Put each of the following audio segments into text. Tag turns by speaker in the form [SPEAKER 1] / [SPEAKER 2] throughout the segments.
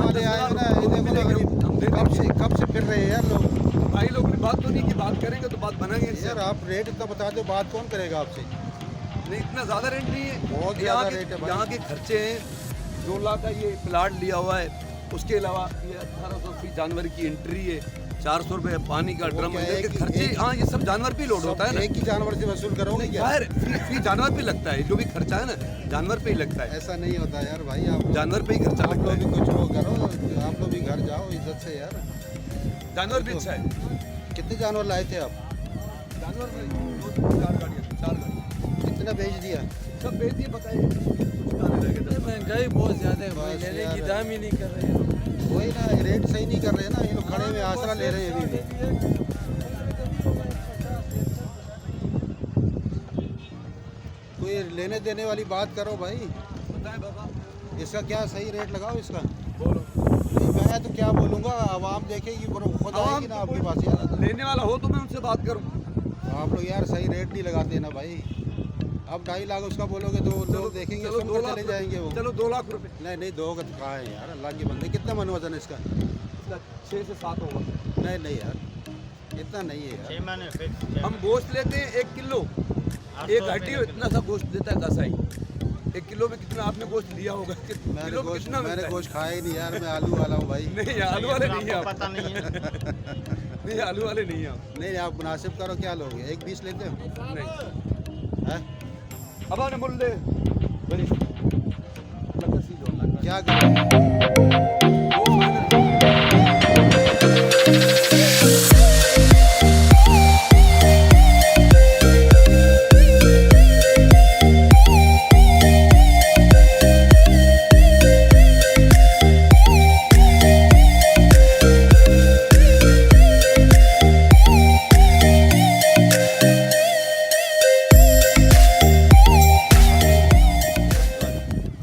[SPEAKER 1] वाले आएंगे ना, ये देखो ना, कब से फिर रहे हैं यार लोग।
[SPEAKER 2] भाई लोग ने बात तो नहीं की, बात करेंगे तो बात बनाएंगे
[SPEAKER 1] यार। आप रेट इतना बता दो, बात कौन करेगा आपसे?
[SPEAKER 2] नहीं, इतना ज़्यादा रेट नहीं है,
[SPEAKER 1] बहुत ज़्यादा रेट है भाई।
[SPEAKER 2] यहाँ के खर्चे हैं। 2 लाख का ये प्लाट लिया हुआ है, उसके अलावा ये 1800 फी जानवर की एंट्री है, 400 रुपये पानी का ड्रम है, खर्चे। हाँ, ये सब जानवर पे लोड होता है ना।
[SPEAKER 1] एक ही जानवर से वसूल करोगे क्या?
[SPEAKER 2] यार फी जानवर पे लगता है, जो भी खर्चा है ना जानवर पे ही लगता है।
[SPEAKER 1] ऐसा नहीं होता यार भाई, आप
[SPEAKER 2] जानवर पे ही खर्चा
[SPEAKER 1] आप
[SPEAKER 2] लगता
[SPEAKER 1] लोग
[SPEAKER 2] है।
[SPEAKER 1] भी कुछ वो करो, आप लोग भी घर जाओ इज्जत से यार।
[SPEAKER 2] जानवर भी अच्छा है।
[SPEAKER 1] कितने जानवर लाए थे आप?
[SPEAKER 2] जानवर में 4 गाड़ियाँ, 4 गाड़ी।
[SPEAKER 1] कितना बेच दिया?
[SPEAKER 2] सब बेच दिए, बताइए।
[SPEAKER 3] महंगाई बहुत ज़्यादा है भाई, लेने की दाम ही नहीं कर रहे हैं।
[SPEAKER 1] वही ना, रेट सही नहीं कर रहे हैं ना, ये लोग खड़े हुए आसरा ले रहे हैं अभी भी। कोई लेने देने वाली बात करो भाई।
[SPEAKER 2] बताएं बाबा,
[SPEAKER 1] इसका क्या सही रेट लगाओ इसका।
[SPEAKER 2] बोलो।
[SPEAKER 1] नहीं, मैं तो क्या बोलूँगा, आवाम देखेगी, खुद आएगी ना आपके पास यार।
[SPEAKER 2] लेने वाला हो तो मैं उनसे बात करूँ।
[SPEAKER 1] आप लोग यार सही रेट नहीं लगाते ना भाई। अब 2.5 लाख उसका बोलोगे तो लोग देखेंगे,
[SPEAKER 2] चलो
[SPEAKER 1] सुन
[SPEAKER 2] 2
[SPEAKER 1] कर
[SPEAKER 2] लाख
[SPEAKER 1] चले जाएंगे वो।
[SPEAKER 2] चलो 2 लाख रुपए।
[SPEAKER 1] नहीं नहीं, 2 का कहाँ है यार, अल्लाह के बंदे। कितना मन वजन है इसका?
[SPEAKER 2] 6 से 7 होगा।
[SPEAKER 1] नहीं नहीं यार, इतना नहीं है यार।
[SPEAKER 2] हम गोश्त लेते हैं 1 किलो, एक हड्डी इतना सा गोश्त देता है कसाई। 1 किलो में कितना आपने गोश्त लिया होगा? किलो में कितना मिलता
[SPEAKER 1] मैंने
[SPEAKER 2] है?
[SPEAKER 1] गोश्त खाया ही नहीं यार, मैं आलू वाला हूँ भाई।
[SPEAKER 2] नहीं, आलू वाले नहीं है आप।
[SPEAKER 3] पता नहीं है।
[SPEAKER 2] नहीं, आलू वाले नहीं है आप।
[SPEAKER 1] नहीं आप मुनासिब करो, क्या लोगे? 1.20 लेते हो?
[SPEAKER 2] नहीं,
[SPEAKER 1] हैं?
[SPEAKER 2] अब आने बोल दे बड़ी
[SPEAKER 1] क्या करें?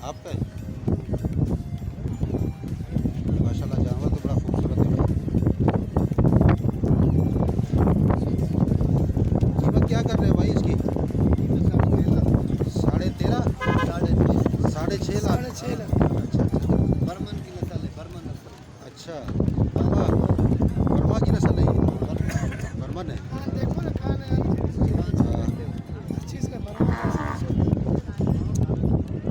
[SPEAKER 1] आपका माशाल्लाह जानवर तो बड़ा खूबसूरत है भाई। कीमत क्या कर रहे हो भाई इसकी? 13.5 साढ़े छः लाख।
[SPEAKER 3] बर्मन की नस्ल है, बर्मन नस्ल।
[SPEAKER 1] अच्छा, बर्मा की नस्ल है ये? बर्मन है।
[SPEAKER 3] देखो ना खाना चीज़ का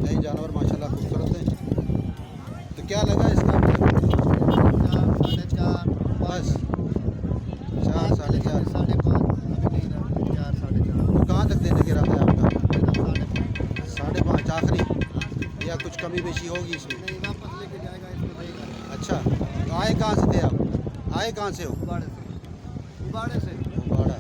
[SPEAKER 1] नहीं, जानवर माशाल्लाह खूबसूरत है। तो क्या लगा इसका?
[SPEAKER 3] 4,
[SPEAKER 1] बस 4, 4.5।
[SPEAKER 3] 4, 4.5।
[SPEAKER 1] तो कहाँ तक देने के इरादा है आपका? 5.5 आखिरी, या कुछ कमी बेशी होगी इसमें?
[SPEAKER 3] नहीं, वापस लेके जाएगा, इसको देगा।
[SPEAKER 1] अच्छा, तो आए कहाँ से थे आप? आए कहाँ से हो?
[SPEAKER 3] उबाड़े से।
[SPEAKER 1] उबाड़ा।